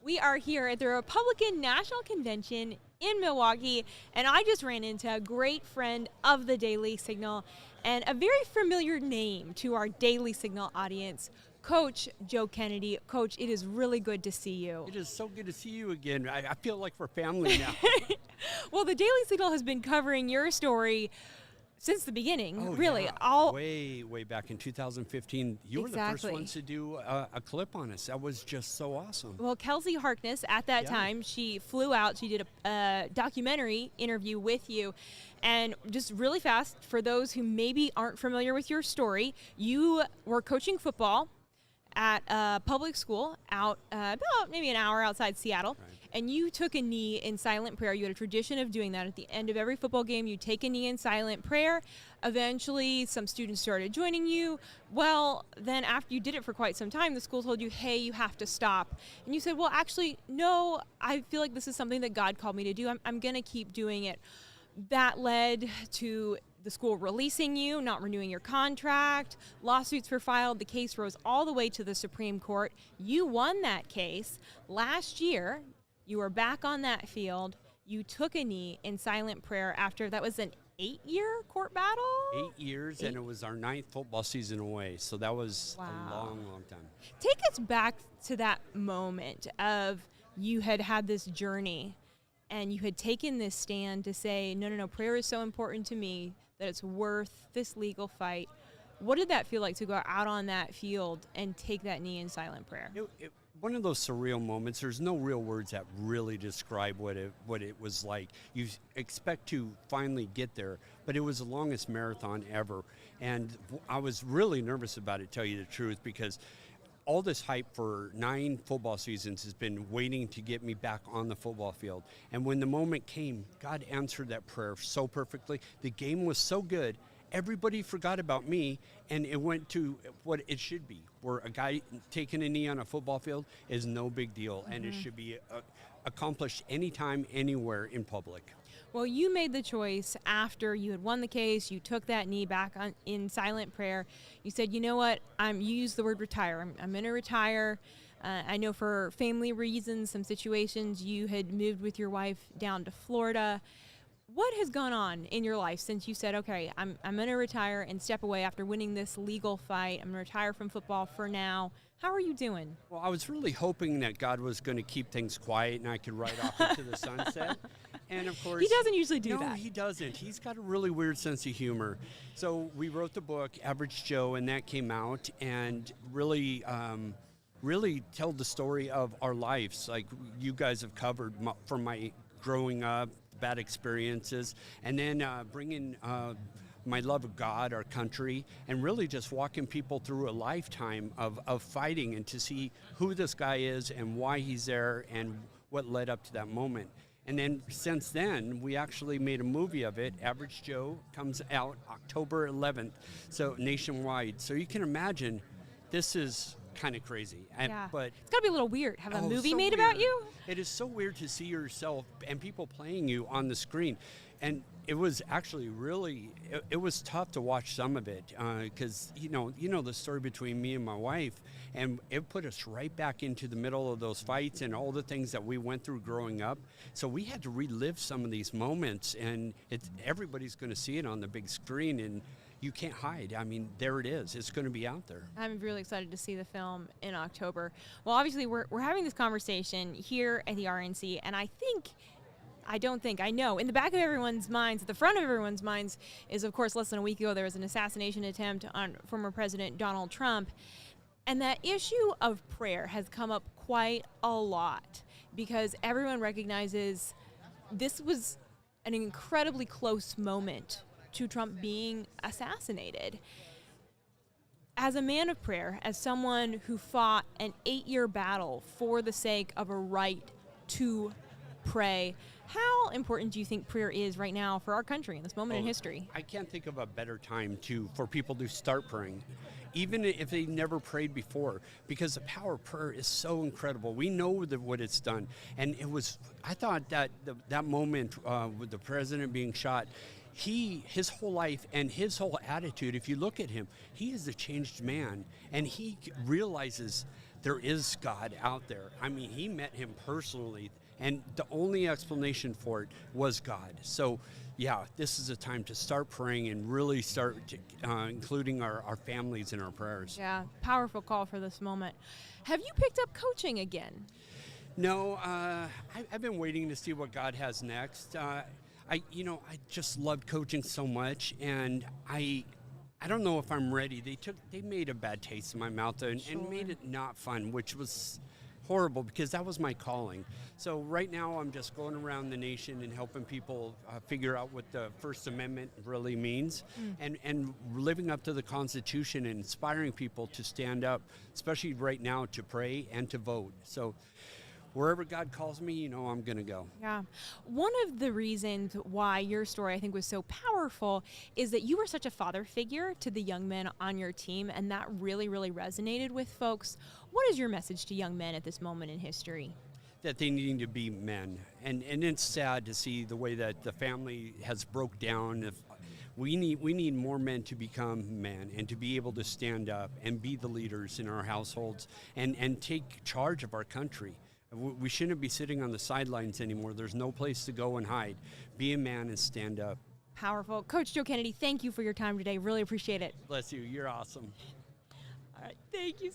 We are here at the Republican National Convention in Milwaukee, and I just ran into a great friend of the Daily Signal and a very familiar name to our Daily Signal audience, Coach Joe Kennedy. Coach, it is really good to see you. It is so good to see you again. I feel like we're family now. Well, the Daily Signal has been covering your story since the beginning, really. Yeah. Way back in 2015. You were the Exactly. first ones to do a clip on us. That was just so awesome. Well, Kelsey Harkness, at that time, she flew out. She did a documentary interview with you. And just really fast, for those who maybe aren't familiar with your story, you were coaching football at a public school out about maybe an hour outside Seattle. Right. And you took a knee in silent prayer. You had a tradition of doing that. At the end of every football game, you take a knee in silent prayer. Eventually, some students started joining you. Well, then after you did it for quite some time, the school told you, hey, you have to stop. And you said, well, actually, no, I feel like this is something that God called me to do. I'm going to keep doing it. That led to the school releasing you, not renewing your contract. Lawsuits were filed. The case rose all the way to the Supreme Court. You won that case. Last year, you were back on that field. You took a knee in silent prayer after that was an 8-year court battle? 8 years, and it was our 9th football season away. So that was Wow. a long time. Take us back to that moment of you had this journey and you had taken this stand to say, no, prayer is so important to me that it's worth this legal fight. What did that feel like to go out on that field and take that knee in silent prayer? One of those surreal moments. There's no real words that really describe what it was like. You expect to finally get there, but it was the longest marathon ever. And I was really nervous about it, to tell you the truth, because all this hype for 9 football seasons has been waiting to get me back on the football field. And when the moment came, God answered that prayer so perfectly. The game was so good. Everybody forgot about me, and it went to what it should be, where a guy taking a knee on a football field is no big deal, and it should be accomplished anytime, anywhere in public. Well, you made the choice after you had won the case. You took that knee back in silent prayer. You said, you know what, you used the word retire. I'm going to retire. I know for family reasons, some situations, you had moved with your wife down to Florida. What has gone on in your life since you said, okay, I'm going to retire and step away after winning this legal fight? I'm going to retire from football for now. How are you doing? Well, I was really hoping that God was going to keep things quiet and I could ride off into the sunset. And of course, He doesn't usually do that. No, he doesn't. He's got a really weird sense of humor. So we wrote the book, Average Joe, and that came out and really told the story of our lives. Like you guys have covered from my growing up, bad experiences, and then bringing my love of God, our country, and really just walking people through a lifetime of fighting and to see who this guy is and why he's there and what led up to that moment. And then since then, we actually made a movie of it. Average Joe comes out October 11th, so nationwide. So you can imagine this is kind of crazy. Yeah. But it's got to be a little weird. Have a movie so made about weird. you? It is so weird to see yourself and people playing you on the screen. And it was actually really, it was tough to watch some of it because, you know the story between me and my wife, and it put us right back into the middle of those fights and all the things that we went through growing up. So we had to relive some of these moments, and everybody's going to see it on the big screen, and you can't hide. I mean, there it is. It's going to be out there. I'm really excited to see the film in October. Well, obviously, we're having this conversation here at the RNC, and I know, in the back of everyone's minds, at the front of everyone's minds, is, of course, less than a week ago, there was an assassination attempt on former President Donald Trump. And that issue of prayer has come up quite a lot because everyone recognizes this was an incredibly close moment to Trump being assassinated. As a man of prayer, as someone who fought an 8-year battle for the sake of a right to pray, how important do you think prayer is right now for our country in this moment in history? I can't think of a better time for people to start praying, even if they never prayed before, because the power of prayer is so incredible. We know what it's done. And I thought that that moment with the president being shot, his whole life and his whole attitude, if you look at him, he is a changed man, and he realizes there is God out there. I mean, he met him personally, and the only explanation for it was God. So, yeah, this is a time to start praying and really start including our families in our prayers. Yeah, powerful call for this moment. Have you picked up coaching again? No, I've been waiting to see what God has next. I just loved coaching so much, and I don't know if I'm ready. They made a bad taste in my mouth and made it not fun, which was horrible because that was my calling. So right now I'm just going around the nation and helping people figure out what the First Amendment really means, and living up to the Constitution and inspiring people to stand up, especially right now, to pray and to vote. So wherever God calls me, I'm going to go. Yeah. One of the reasons why your story, I think, was so powerful is that you were such a father figure to the young men on your team, and that really, really resonated with folks. What is your message to young men at this moment in history? That they need to be men. And it's sad to see the way that the family has broke down. We need more men to become men and to be able to stand up and be the leaders in our households and take charge of our country. We shouldn't be sitting on the sidelines anymore. There's no place to go and hide. Be a man and stand up. Powerful. Coach Joe Kennedy, thank you for your time today. Really appreciate it. Bless you. You're awesome. All right. Thank you.